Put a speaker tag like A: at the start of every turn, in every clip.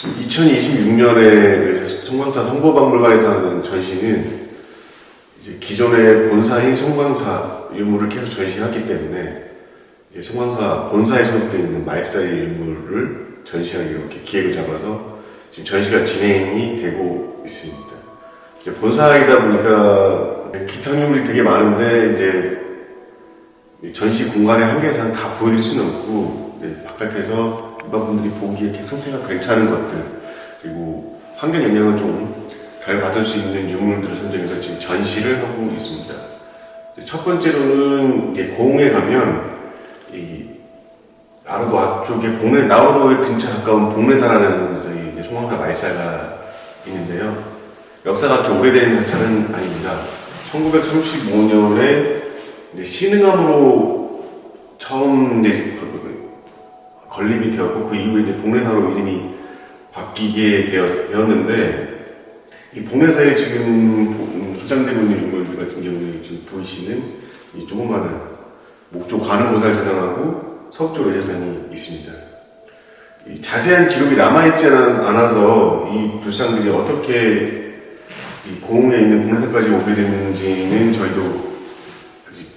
A: 2026년에 송광사 성보박물관에서 하는 전시는 이제 기존의 본사인 송광사 유물을 계속 전시하기 때문에 이제 송광사 본사에 소속되어 있는 말사의 유물을 전시하기로 이렇게 기획을 잡아서 지금 전시가 진행이 되고 있습니다. 이제 본사이다 보니까 기타 유물이 되게 많은데 이제 전시 공간의 한계상 다 보여드릴 수는 없고 바깥에서 일반 분들이 보기에 이렇게 상태가 괜찮은 것들 그리고 환경 영향을 좀 잘 받을 수 있는 유물들을 선정해서 지금 전시를 하고 있습니다. 첫 번째로는 고흥에 가면 이 나로도 앞쪽에 나로도에 근처 가까운 복례사라는 저희 송광사 말사가 있는데요. 역사가 그렇게 오래된 사찰은 아닙니다. 1935년에 신흥암으로 처음 건립이 되었고 그 이후에 복례사로 이름이 바뀌게 되었는데 이 복례사에 지금 소장되고 있는 유물들 같은 경우에 지금 보이시는 이 조그마한 목조 관음보살 재상하고 석조 외제선이 있습니다. 이 자세한 기록이 남아있지 않아서 이 불상들이 어떻게 이 고흥에 있는 복례사까지 오게 됐는지는 저희도 아직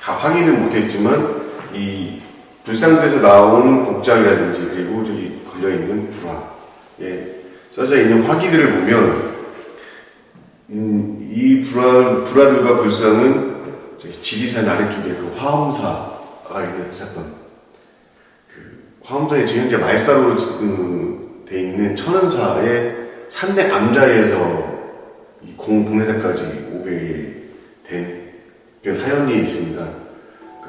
A: 다 확인은 못했지만 이 불상들에서 나온 복장이라든지 그리고 저기 걸려있는 불화에 써져 있는 화기들을 보면 이 불화들과 불상은 지리산 아래쪽에 그 화엄사가 있는 사건 화엄사에 지금 현재 말사로 되어 있는 천은사의 산내 암자리에서 이 복례사까지 오게 된 사연이 있습니다.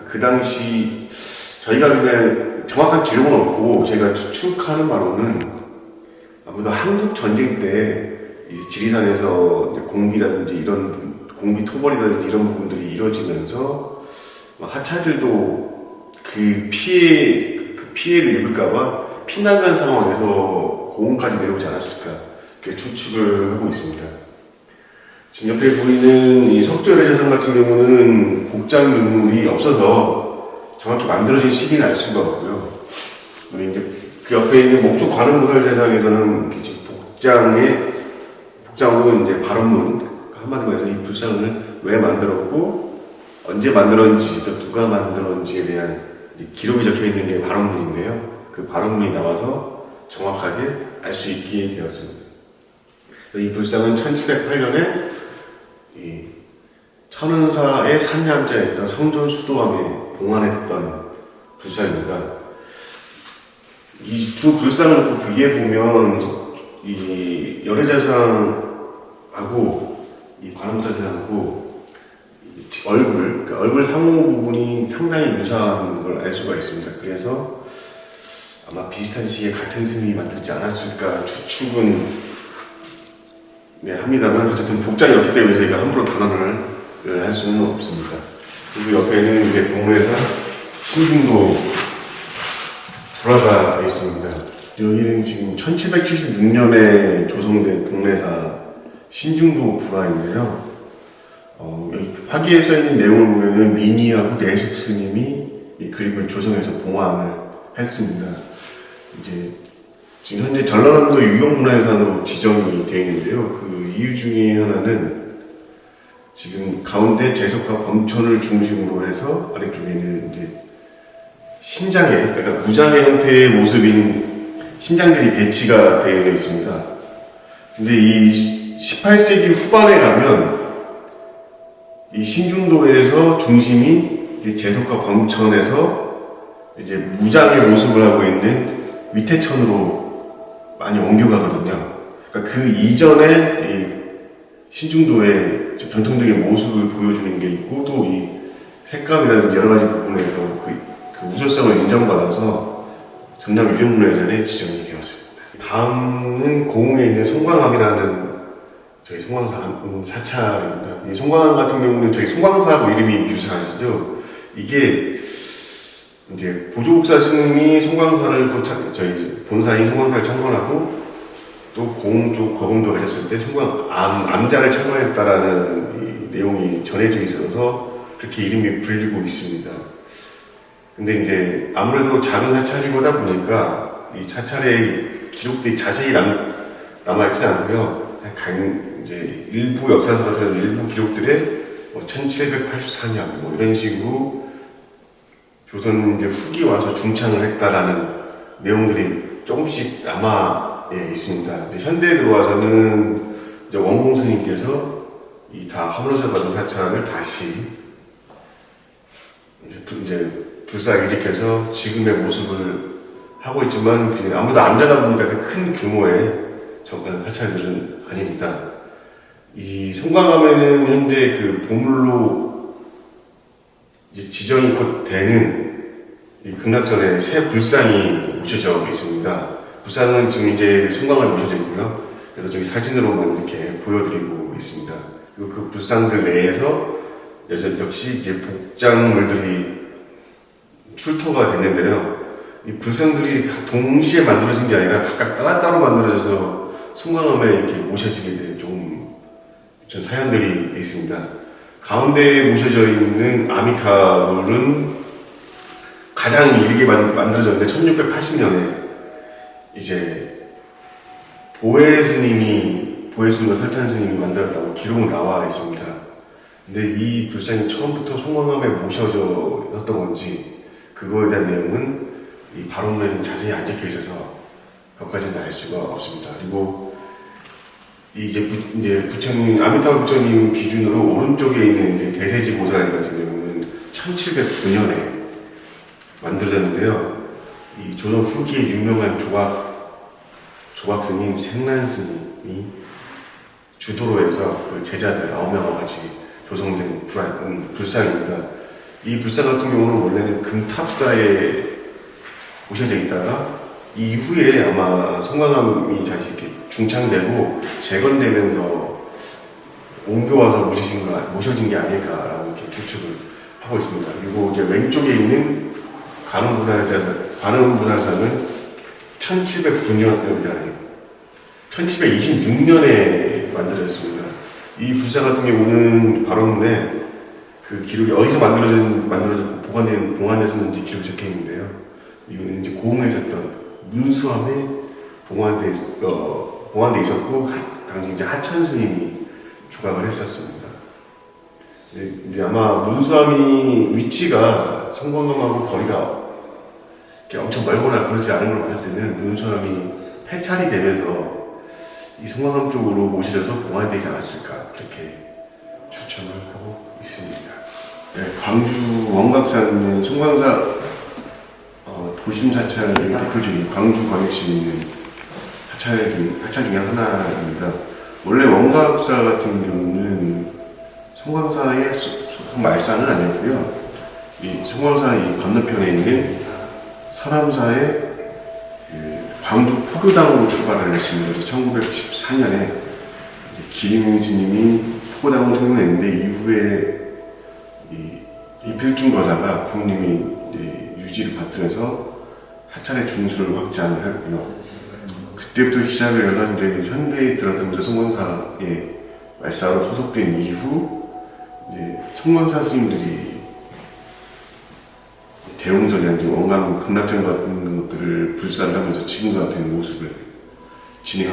A: 그 당시 저희가 그냥 정확한 기록은 없고 제가 추측하는 바로는 아무래도 한국 전쟁 때 지리산에서 공비라든지 이런 공비 토벌이라든지 이런 부분들이 이루어지면서 하차들도 그 피해를 입을까봐 피난간 상황에서 고흥까지 내려오지 않았을까 이렇게 추측을 하고 있습니다. 지금 옆에 보이는 이 석조열애자상 같은 경우는 복장 유물이 없어서 정확히 만들어진 시기는 알 수가 없고요. 이제 그 옆에 있는 목조 관음보살 대상에서는 복장으로 이제 발언문 한마디로 해서 이 불상을 왜 만들었고 언제 만들었는지 또 누가 만들었는지에 대한 기록이 적혀 있는 게 발언문인데요. 그 발언문이 나와서 정확하게 알 수 있게 되었습니다. 이 불상은 1708년에 이 천은사의 산암자였던 성존 수도함에 봉안했던 불상입니다. 이 두 불상을 놓고 비교해 보면 이 열애자상하고 이 관음사상하고 얼굴 상호 부분이 상당히 유사한 걸 알 수가 있습니다. 그래서 아마 비슷한 시기에 같은 스님이 만들지 않았을까 추측은 합니다만 어쨌든 복장이 없기 때문에 저희가 함부로 단언을 할 수는 없습니다. 그리고 옆에는 이제 복례사 신중도 불화가 있습니다. 여기는 지금 1776년에 조성된 복례사 신중도 불화인데요. 여기 화기에 써있는 내용을 보면은 민희하고 내숙 스님이 이 그림을 조성해서 봉안을 했습니다. 이제 지금 현재 전라남도 유형문화유산으로 지정이 되어 있는데요. 그 이유 중에 하나는 지금 가운데 제석과 범촌을 중심으로 해서 아래쪽에는 이제 신장의, 그러니까 무장의 형태의 모습인 신장들이 배치가 되어 있습니다. 근데 이 18세기 후반에 가면 이 신중도에서 중심인 제석과 범천에서 이제 무장의 모습을 하고 있는 위태천으로 많이 옮겨가거든요. 그러니까 그 이전에 이 신중도의 전통적인 모습을 보여주는 게 있고 또 이 색감이라든지 여러 가지 부분에서 그 우수성을 인정받아서 전남 유형문화유산에 지정이 되었습니다. 다음은 고흥에 있는 송광암이라는 저희 송광사 사찰입니다. 이 송광암 같은 경우는 저희 송광사하고 이름이 유사하시죠. 이게 이제 보조국사 스님이 송광사를 또 저희 본사인 송광사를 창건하고 또 고흥 쪽 거봉도 가셨을 때 암자를 창건했다라는 내용이 전해져 있어서 그렇게 이름이 불리고 있습니다. 근데 이제 아무래도 작은 사찰이다 보니까 이 사찰의 기록들이 자세히 남아있지 않고요. 이제 일부 역사서 같은 일부 기록들에 1784년 뭐 이런 식으로 조선 이제 후기 와서 중창을 했다라는 내용들이 조금씩 남아 있습니다. 이제 현대에 들어와서는 이제 원공 스님께서 이 다 허물어져 받은 사찰을 다시 이제 불사를 일으켜서 지금의 모습을 하고 있지만 아무도 안 자다 보니까 큰 규모의 사찰들은 아닙니다. 이 송광암에는 현재 그 보물로 이제 지정이 곧 되는 이 극락전에 새 불상이 묻혀져 있습니다. 불상은 지금 이제 송광암에 묻혀져 있고요. 그래서 저기 사진으로만 이렇게 보여드리고 있습니다. 그리고 그 불상들 내에서 역시 이제 복장물들이 출토가 됐는데요. 이 불상들이 동시에 만들어진 게 아니라 각각 따로따로 만들어져서 송광암에 이렇게 모셔지게 된 좀 사연들이 있습니다. 가운데에 모셔져 있는 아미타불은 가장 이르게 만들어졌는데 1680년에 이제 보혜스님과 설탄 스님이 만들었다고 기록은 나와 있습니다. 근데 이 불상이 처음부터 송광암에 모셔졌던 건지 그거에 대한 내용은 이 발원문에는 자세히 안 적혀 있어서 그것까지는 알 수가 없습니다. 그리고 이제 부처님, 아미타불 부처님 기준으로 오른쪽에 있는 이제 대세지 보살 같은 경우는 1709년에 만들어졌는데요. 이 조선 후기에 유명한 조각 스님, 생란 스님이 주도로 해서 그 제자들 9명과 같이 조성된 불상입니다. 이 불상 같은 경우는 원래는 금탑사에 모셔져 있다가 이후에 아마 송광암이 다시 이렇게 중창되고 재건되면서 옮겨와서 모셔진 게 아닐까라고 이렇게 추측을 하고 있습니다. 그리고 이제 왼쪽에 있는 관음보살상은 1726년에 만들어졌습니다. 이 불상 같은 경우는 발원문에 그 기록이 어디서 만들어졌고 봉안됐었는지 기록이 적혀 있는데요. 이거는 이제 고흥에 있었던 문수암에 봉안돼 있었고 당시 이제 하천 스님이 조각을 했었습니다. 이제 아마 문수암이 위치가 송광암하고 거리가 이렇게 엄청 멀거나 그러지 않은 걸 봤을 때는 문수암이 폐찰이 되면서 이 송광암 쪽으로 모셔져서 봉안되지 않았을까 그렇게 추측을 하고 있습니다. 네, 광주 원각사는 송광사 도심사찰의 대표적인 광주광역시에 있는 사찰 중에 하나입니다. 원래 원각사 같은 경우는 송광사의 말사는 아니었고요. 이 송광사 이 건너편에 있는 설암사의 광주 포교당으로 출발을 했습니다. 그래서 1914년에 기림 스님이 포교당을 생각했는데 이후에 이필중 거사가 부모님이 유지를 받들어서 사찰의 중수를 확장을 했고요. 그때부터 시작을 해서 이제 현대에 들어서면서 송광사의 말사로 소속된 이후 이제 송광사 스님들이 대웅전이나 원광 극락전 같은 것들을 불사하면서 지금과 같은 모습을 진행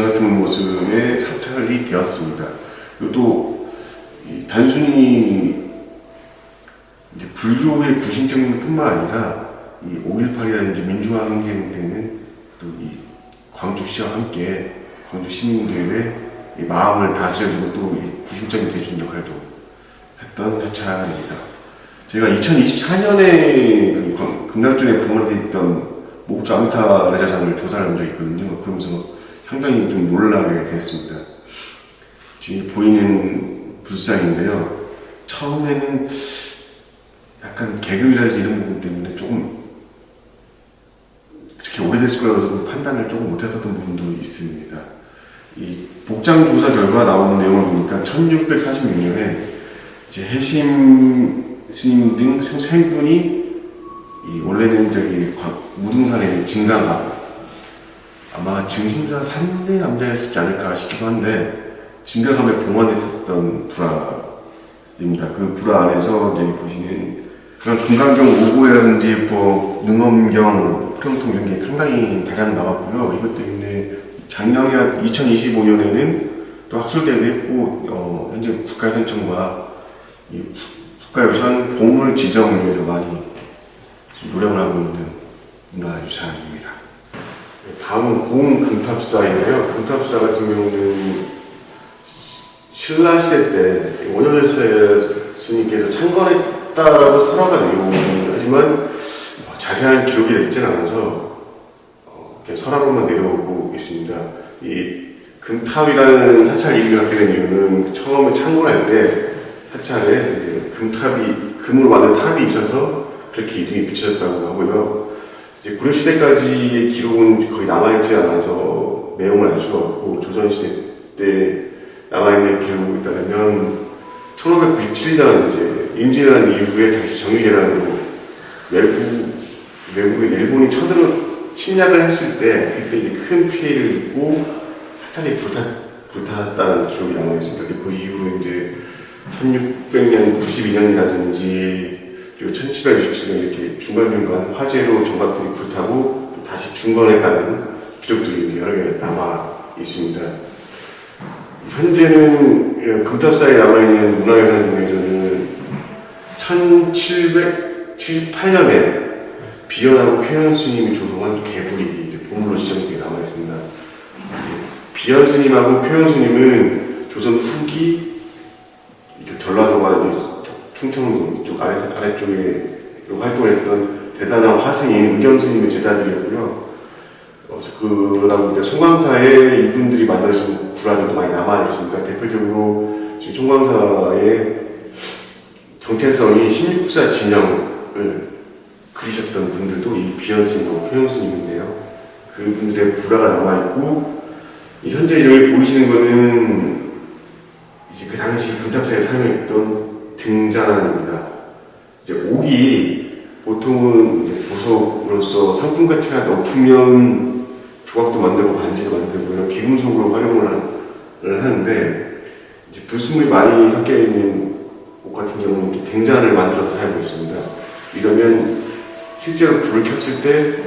A: 같은 모습의 사찰이 되었습니다. 그리고 또 단순히 이제 불교의 구심적인 뿐만 아니라 이 5.18이라든지 민주화 항쟁 때는 또 이 광주시와 함께 광주 시민들의 이 마음을 다스려주고 또 이 구심적인 대중 역할도 했던 사찰입니다. 저희가 2024년에 그 극락전에 봉헌되어 있던 목주 아미타 레자상을 조사를 한 적이 있거든요. 그러면서 상당히 좀 놀라게 됐습니다. 지금 보이는 불상인데요. 처음에는 약간 계급이라든지 이런 부분 때문에 조금 그렇게 오래됐을 거라서 판단을 조금 못했던 부분도 있습니다. 이 복장 조사 결과 나오는 내용을 보니까 1646년에 이제 해심 스님 등 세 분이 원래는 저기 무등산에 있는 진강가 아마 증신사 3대 남자였지 않을까 싶기도 한데 진강함에 봉헌했었던 불화입니다. 그 불화 안에서 이제 보시는 그런 금강경 5구라든지 뭐 능엄경, 프렁통 이런 게 상당히 대량 나왔고요. 이것 때문에 작년에 2025년에는 또 학술대회도 했고 현재 국가유산청과 이 국가유산 보물 지정을 위해서 많이 노력을 하고 있는 문화유산입니다. 다음은 고흥금탑사인데요. 금탑사 같은 경우는 신라 시대 때 원효대 스님께서 창건했다라고 설화가 내려오긴 하지만 자세한 기록이 되어 있지는 않아서 그냥 설화로만 내려오고 있습니다. 이 금탑이라는 사찰 이름을 갖게 된 이유는 처음에 창건할 때 사찰에 이제 금으로 만든 탑이 있어서 그렇게 이름이 붙여졌다고 하고요. 이제 고려시대까지의 기록은 거의 남아있지 않아서 내용을 알 수가 없고, 조선시대 때 남아있는 기록에 따르면 1597년 이제 임진왜란 이후에 다시 정유재란으로 외국인 일본이 침략을 했을 때 그때 이제 큰 피해를 입고 사찰이 불탔다는 기록이 남아있습니다. 그 이후로 이제 1600년 92년이라든지 그리고 1767년 이렇게 중간중간 화재로 정박들이 불타고 또 다시 중건했다는 기록들이 여러 개 남아 있습니다. 현재는 금탑사에 남아있는 문화유산 중에서는 1778년에 비연하고 쾌연 스님이 조성한 개불이 이제 보물로 지정되게 남아있습니다. 비연 스님하고 쾌연 스님은 조선 후기 전라도와 충청도 이쪽 아래쪽에 활동했던 대단한 화승인 의겸 스님의 제자들이었고요. 그러고 이제 송광사에 이분들이 만들어진 불화들도 많이 남아 있습니다. 대표적으로 지금 송광사의 정체성이 16구사 진영을 그리셨던 분들도 이 비연 스님하고 쾌연 스님인데요. 그분들의 불화가 남아 있고, 현재 여기 보이시는 거는 이제 그 당시 금탑사에 사용했던 등잔입니다. 이제 옥이 보통은 이제 보석으로서 상품 가치가 높으면 조각도 만들고 반지도 만들고 이런 기금속으로 활용을 하는데, 이제 불순물이 많이 섞여 있는 옥 같은 경우는 이렇게 등잔을 만들어서 사용하고 있습니다. 이러면 실제로 불을 켰을 때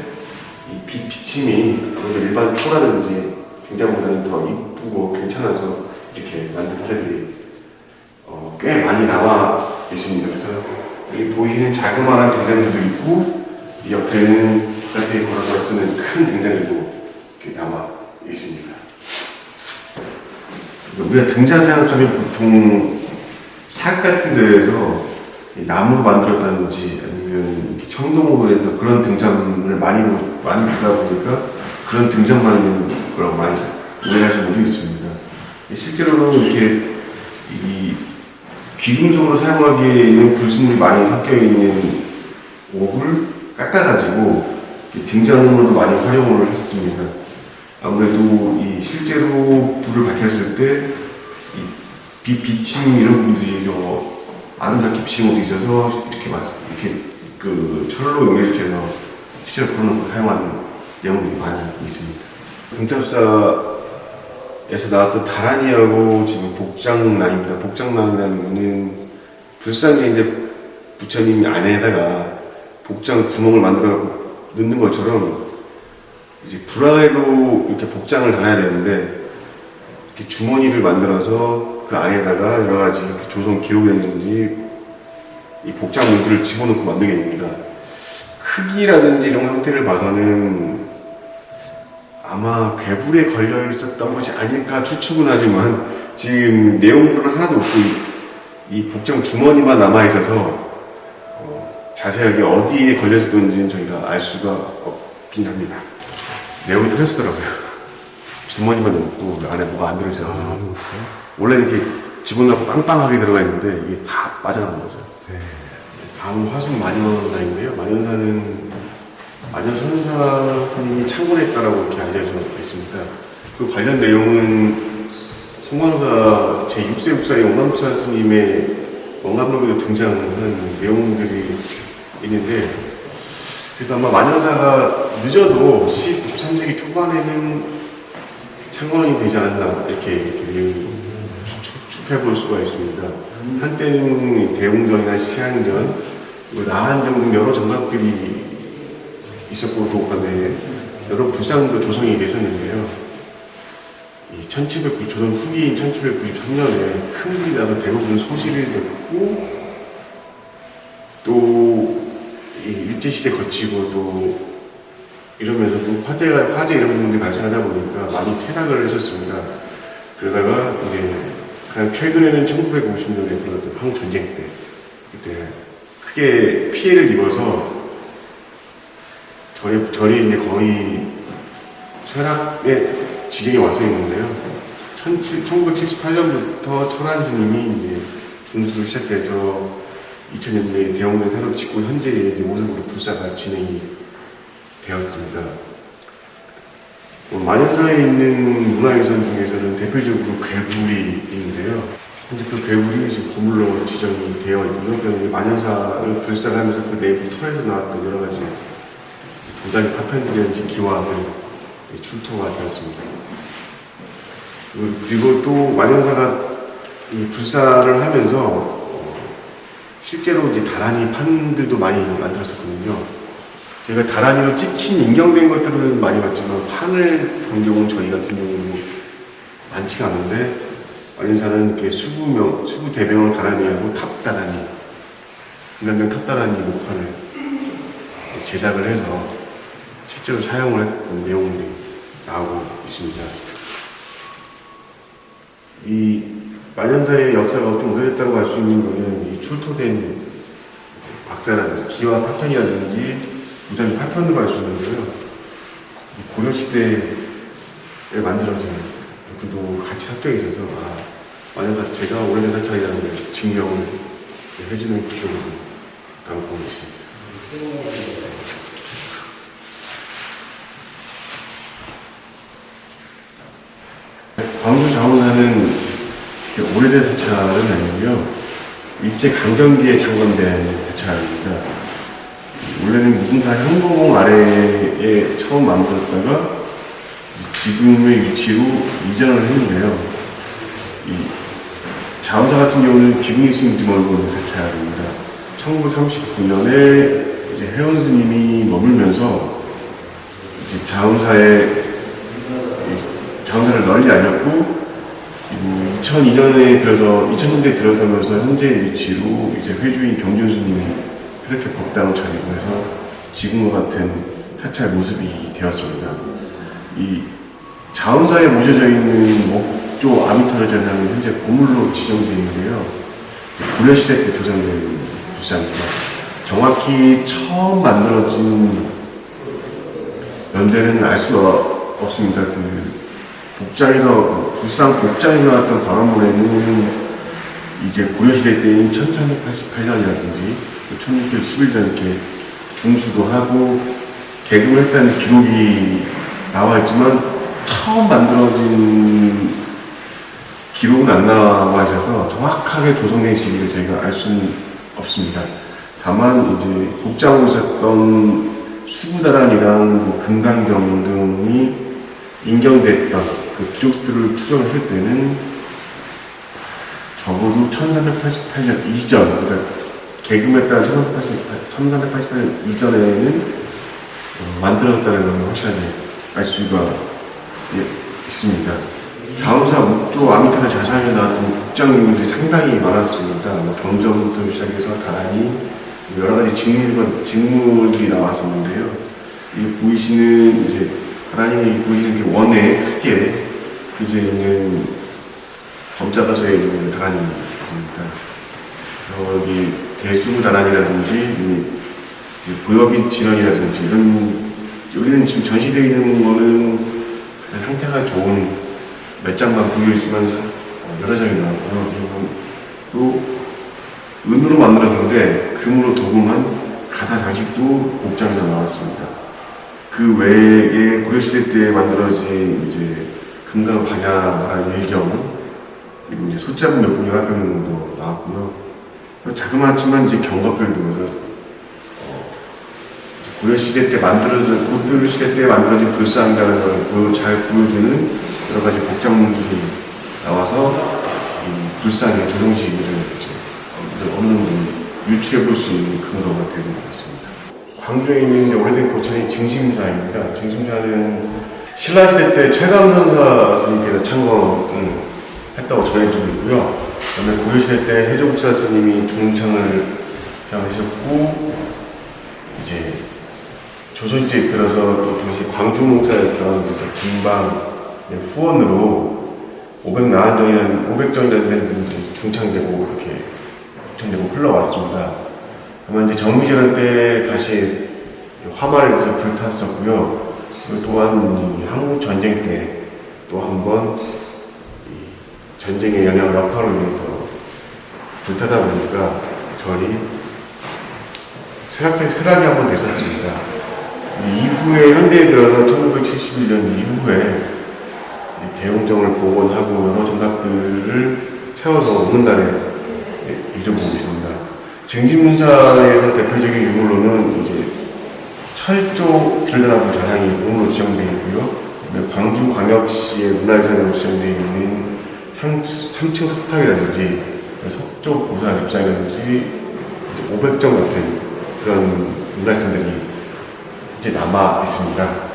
A: 이 빛 비침이 일반 토라든지 등잔보다는 더 이쁘고 괜찮아서 이렇게 만든 사례들이 꽤 많이 나와 있습니다. 그래서 여기 보이는 자그마한 등잔들도 있고, 이 옆에는 옆에 걸어서 쓰는 큰 등잔들도 이렇게 남아 있습니다. 우리가 등잔 생각하면 보통 삭 같은 데에서 나무로 만들었다든지 아니면 청동으로 해서 그런 등잔을 많이 만들다 보니까 그런 등잔만 있는 거라고 많이 오해하시는 분들이 있습니다. 실제로는 이렇게 이 귀금속으로 사용하기에는 불순물이 많이 섞여있는 옥을 깎아가지고 등잔으로도 많이 활용을 했습니다. 아무래도 이 실제로 불을 밝혔을 때 빛 비침 이런 부분들이 아름답게 비친 것도 있어서 이렇게 그 철로 연결시켜서 실제로 그런 걸 사용하는 내용들이 많이 있습니다. 금탑사에서 나왔던 다란이하고 지금 복장란입니다. 복장란이라는 거는 불상에 이제 부처님 안에다가 복장 구멍을 만들어 넣는 것처럼 이제 불화에도 이렇게 복장을 달아야 되는데, 이렇게 주머니를 만들어서 그 안에다가 여러 가지 조선 기록이었는지 이 복장 문구를 집어넣고 만들게 됩니다. 크기라든지 이런 형태를 봐서는 아마 괴물에 걸려 있었던 것이 아닐까 추측은 하지만 지금 내용물은 하나도 없고 이 복장 주머니만 남아 있어서 자세하게 어디에 걸려 있었던지는 저희가 알 수가 없긴 합니다. 내용이 틀렸더라고요. 주머니만 넣고 안에 뭐가 안 들어있어요. 원래 이렇게 집어넣고 빵빵하게 들어가 있는데 이게 다 빠져나간 거죠. 네. 다음 화순 만연사인데요. 만연사는 만연선사 스님이 창건했다라고 이렇게 알려져 있습니다. 그 관련 내용은 송광사 제6세 국사의 원감사 스님의 원감록에도 등장하는 내용들이 있는데, 그래서 아마 만연사가 늦어도 13세기 초반에는 창건이 되지 않았나 이렇게 추측해 볼 수가 있습니다. 한때는 대웅전이나 시향전 나한정 여러 정각들이 있었고 도감에 여러 불상도 조성이 됐었는데요. 이 1790, 조선 후기인 1793년에 큰 불이 나서 대부분 소실을 됐고, 또 이 일제시대 거치고 또 이러면서 또 화재 이런 부분들이 발생하다 보니까 많이 퇴락을 했었습니다. 그러다가 이제 가장 최근에는 1950년에 불렀던 항전쟁 때, 그때 크게 피해를 입어서 절이 이제 거의 쇠락의 지경에 와서 있는데요. 1978년부터 철안 스님이 이제 준수를 시작해서 2000년대에 대형을 새로 짓고 현재 이제 모습으로 불사가 진행이 되었습니다. 만연사에 있는 문화유산 중에서는 대표적으로 괴불이 있는데요. 현재 그 괴불이 지금 고물로 지정이 되어 있고요. 그러니까 만연사를 불사하면서 그 내부 터에서 나왔던 여러 가지 도자기 파편들이라든지 기와들 출토가 되었습니다. 그리고 또 만연사가 이 불사를 하면서 실제로 이제 다란이 판들도 많이 만들었었거든요. 제가 다란이로 찍힌 인경된 것들은 많이 봤지만 판을 본 경우는 저희 같은 경우는 많지가 않은데, 만연사는 이렇게 수구 대병을 다란이하고 탑다란이, 인간병 탑다란이 목판을 제작을 해서 실제로 사용을 했던 내용들이 나오고 있습니다. 이 만연사의 역사가 좀 오래됐다고 할 수 있는 거는 이 출토된 박사라든지 기와 파편이라든지 무전히 파편으로 알 수 있는데요. 고려시대에 만들어진 것들도 같이 삽적이 있어서 만연사 자체가 오래된 사찰이라는 걸 증명을 해주는 기록으로 담고 있습니다. 광주 자원사는 오래된 사찰은 아니고요. 일제 강점기에 창건된 사찰입니다. 원래는 무등사 현보봉 아래에 처음 만들었다가 지금의 위치로 이전을 했는데요. 이 자원사 같은 경우는 비구니 스님 등원군 사찰입니다. 1939년에 이제 회원 스님이 머물면서 이제 자원사를 널리 알렸고, 2002년에 2000년대에 들어서면서 현재 위치로 이제 회주인 경준 스님이 이렇게 법당을 차리고 해서 지금과 같은 사찰 모습이 되었습니다. 이 자원사에 모셔져 있는 목조 아미타르 제사는 현재 고물로 지정되어 있는데요. 고려시대 때 조성된 불상입니다. 정확히 처음 만들어진 연대는 알 수가 없습니다. 불상 복장에서 나왔던 발원문에는 이제 고려시대 때인 1388년이라든지 1611년 이렇게 중수도 하고 개국을 했다는 기록이 나와 있지만 처음 만들어진 기록은 안 나와 있어서 정확하게 조성된 시기를 저희가 알 수는 없습니다. 다만 이제 복장으로 있었던 수구다란이랑 금강경 등이 인경됐던 그 기록들을 추정했을 때는 적어도 1388년 이전, 그러니까 개금했다는 1388년 이전에는 만들어졌다는 걸 확실하게 알 수가 있습니다. 자원사 목조 아미타르 자상에 나왔던 복장들이 상당히 많았습니다. 경전부터 시작해서 다란히 여러 가지 직무들이 나왔었는데요. 이 보이시는 이제 다란이 보이시는 이렇게 원에 크게 그려져 있는 범자가서에 있는 다란이입니다. 여기 대수 다란이라든지 보여빛 진원이라든지 이런 여기는 지금 전시되어 있는 거는 상태가 좋은 몇 장만 보여지만 여러 장이 나왔고요. 그리고 또 은으로 만들어졌는데 금으로 도금한 가사 장식도 복장에서 나왔습니다. 그 외에 고려시대 때 만들어진 이제 금강 반야라는 일경, 그리고 이제 솥잡은 몇 분 연합병 정도 나왔고요. 자그마치만 이제 경각들도 고려시대 때 만들어진, 고려시대 때 만들어진 불상이라는 걸 잘 보여주는 여러 가지 복장물들이 나와서 이 불상의 조성식을 어느 정도 유추해 볼 수 있는 근거가 되는 것 같습니다. 광주에 있는 오래된 고창이 증심사입니다. 증심사는 신라시대 때 최감선사 스님께서 창건을 했다고 전해지고 있고요. 그다음에 고려시대 때 해조국사 스님이 중창을 시작하셨고, 이제 조선시대에 들어서 또 당시 광주 목사였던 김방 후원으로 500정이라는 데는 중창되고 이렇게 중창되고 흘러왔습니다. 다만 이제 정미전환 때 다시 화마를 불탔었고요. 또한 한국 전쟁 때 또 한 번 전쟁의 영향 여파로 인해서 불타다 보니까 절이 쇠락이 한 번 됐었습니다. 이후에 현대에 들어서 1971년 이후에 대웅정을 복원하고 여러 정각들을 세워서 오는날에 잊어보고 있습니다. 증심사에서 대표적인 유물로는 이제 철조 길드라고 자상이 공으로 지정되어 있고요. 광주광역시의 문화유산으로 지정되어 있는 3층 석탑이라든지 석조 보살 입상이라든지 500점 같은 그런 문화유산들이 이제 남아 있습니다.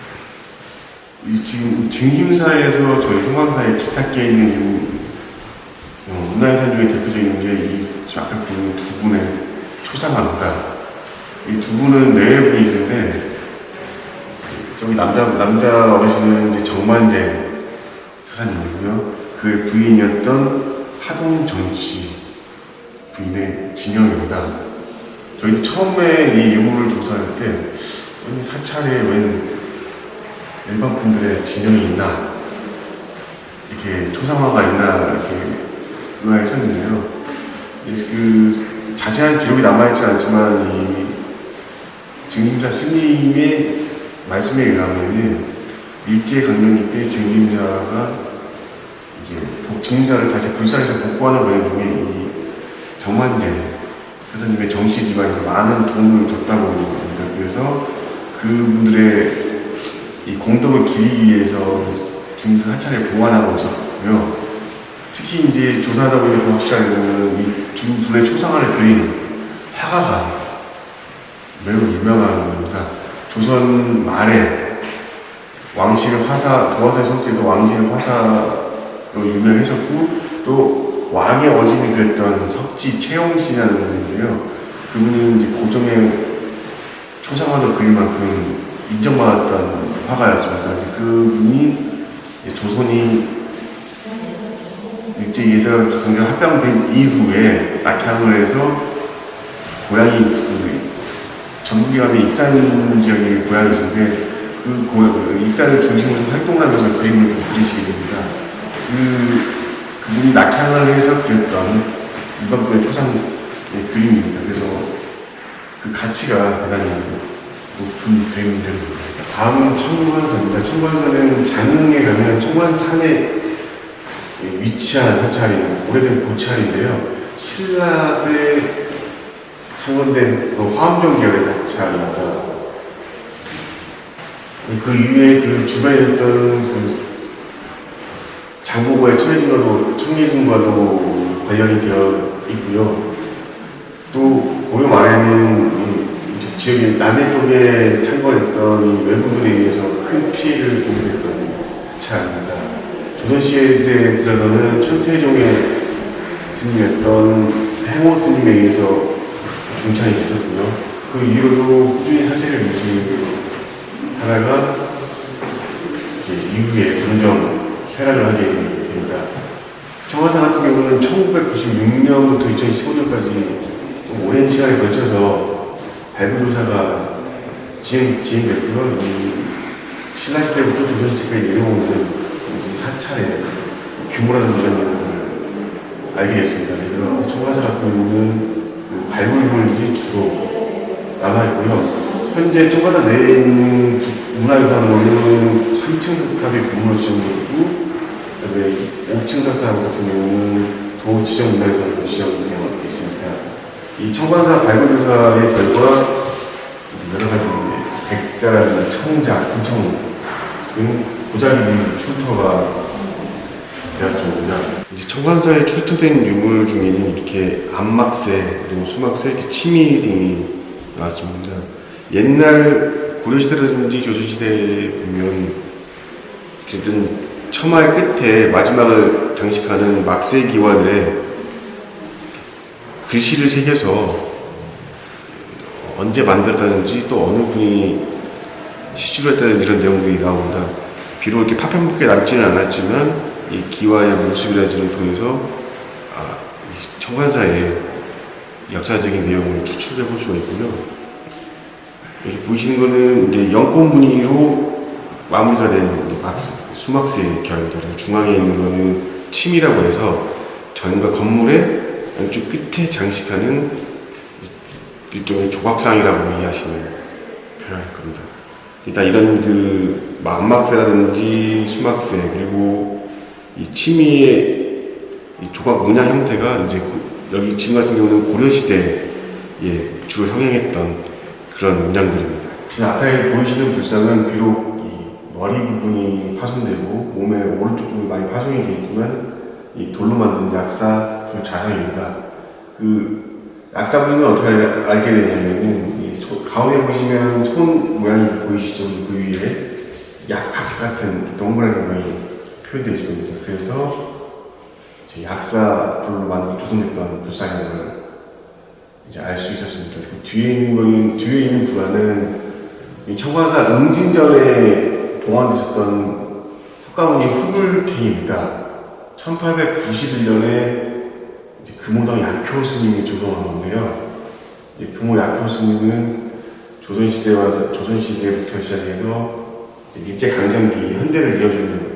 A: 지금 증심사에서 저희 통광사에 기탁기에 있는 문화유산 중에 대표적인 게 이 아까 보는 두 분의 초상화입니다. 이 두 분은 네 분이신데, 저기 남자 어르신은 이제 정만재 사사님이고요. 그의 부인이었던 하동정 씨 부인의 진영입니다. 저희 처음에 이 유물을 조사할 때 사찰에 웬 일반 분들의 진영이 있나, 이렇게 초상화가 있나 이렇게 의아했었는데요. 그 자세한 기록이 남아있지 않지만 이 증심사 스님의 말씀에 의하면 일제강점기 때 증심사가 이제 증심사를 다시 불사해서 복구하는 과정 중에 이 정만재 스님의 정씨 집안에서 많은 돈을 줬다고 합니다. 그래서 그분들의 이 공덕을 기리기 위해서 증심사 사찰에 보관하고 있었고요. 특히 이제 조사하다 보니까 더 확실하게 보면 이 두 분의 초상화를 그린 화가가 매우 유명한 겁니다. 조선 말에 왕실 화사, 도화사의 성격에서 왕실 화사로 유명했었고, 또 왕의 어진이 그랬던 석지 채용씨라는 분인데요. 그분은 이제 고종의 초상화도 그릴 만큼 인정받았던 화가였습니다. 그분이 조선이 일제에서 강경 합병된 이후에 낙향을 해서 고향이 전북에 가면 익산 지역의 고향이신데 그 익산을 중심으로 활동하면서 그림을 좀 그리시게 됩니다. 그분이 낙향을 해서 그렸던 일반분의 초상의 그림입니다. 그래서 그 가치가 대단히 높은 그림들입니다. 다음은 청관사입니다. 청관사는 장흥에 가면 청관산에 위치한 사찰이 오래된 고찰인데요. 신라 때 창건된 화엄정 계열의 사찰입니다. 그 이후에 그 주변에 있던 그 장보고의 청예진과도 관련이 되어 있고요. 또 고려 말에는 이 지역의 남해 쪽에 창건했던 이 외부들에 의해서 큰 피해를 보게 됐던 사찰입니다. 조선시대에 들어서는 천태종의 스님이었던 행호 스님에 의해서 중창이 됐었고요. 그 이후로도 꾸준히 사세를 유지하다가 이제 이후에 점점 쇠락을 하게 됩니다. 청관사 같은 경우는 1996년부터 2015년까지 오랜 시간에 걸쳐서 발굴조사가 진행됐고요. 신라시대부터 조선시대까지 내려오는 사찰의 규모라는 것을 알게 됐습니다. 그래서 청관사 같은 경우는 발굴물이 주로 남아있고요. 현재 청관사 내에 있는 문화유산으로는 3층 석탑이 건물로 지정되어 있고, 그다음에 5층 석탑 같은 경우는 도지정 문화유산으로 지정되어 있습니다. 이 청관사 발굴조사의 결과 여러 가지 백자, 청자, 금청 등 고자기들이 출토가 되었습니다. 이제 청관사에 출토된 유물 중에는 이렇게 안막새 그리고 수막새, 이렇게 치미 등이 나왔습니다. 옛날 고려시대라든지 조선시대에 보면 어쨌든 처마의 끝에 마지막을 장식하는 막새 기와들에 글씨를 새겨서 언제 만들었다든지 또 어느 분이 시주를 했다든지 이런 내용들이 나옵니다. 비록 이렇게 파편밖에 남지는 않았지만 이 기와의 모습이라든지를 통해서 이 청관사의 역사적인 내용을 추측해 볼 수가 있고요. 여기 보이시는 거는 이제 연꽃 무늬로 마무리가 된 수막새 결입니다. 중앙에 있는 거는 침이라고 해서 전과 건물의 왼쪽 끝에 장식하는 일종의 조각상이라고 이해하시면 편할 겁니다. 일단 이런 그 안막새라든지 수막새 그리고 이 치미의 이 조각 문양 형태가 이제 여기 지금 같은 경우는 고려시대에 주로 형행했던 그런 문양들입니다. 지금 앞에 보이시는 불상은 비록 이 머리 부분이 파손되고 몸의 오른쪽 부분이 많이 파손이 되어 있지만 이 돌로 만든 약사 불자상입니다. 그 약사 부분은 어떻게 알게 되냐면은 가운데 보시면 손 모양이 보이시죠? 그 위에 약학 같은 동그란 모양이 표현되어 있습니다. 그래서 약사 불로 만든 조선일관 불상인 걸 이제 알 수 있었습니다. 뒤에 있는 불화는 청관사 응진전에 봉안됐었던 석가모니 후불탱입니다. 1891년에 금호당 약효 스님이 조성한 건데요. 금호 약효 스님은 조선시대부터 시작해서 일제강점기 현대를 이어주는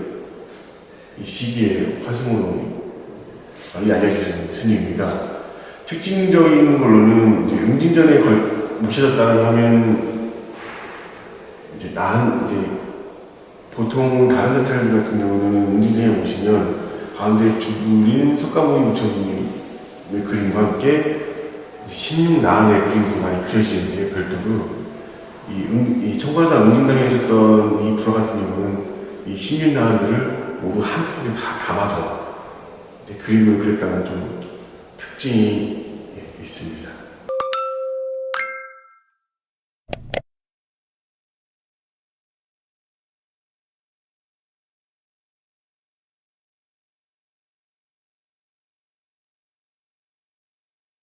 A: 이 시기에 화승으로 많이 알려주신 스님입니다. 특징적인 걸로는 응진전에 묻혀졌다는 하면 보통 다른 사찰들 같은 경우는 응진전에 오시면 가운데 주불인 석가모니 부처님의 그림과 함께 신나한의 그림도 많이 그려지는데 별도로 이 청관사 응진당에 있었던 이 불화 같은 경우는 이 신윤나한들을 모두 한 폭에 다 담아서 그림을 그렸다는 좀 특징이 있습니다.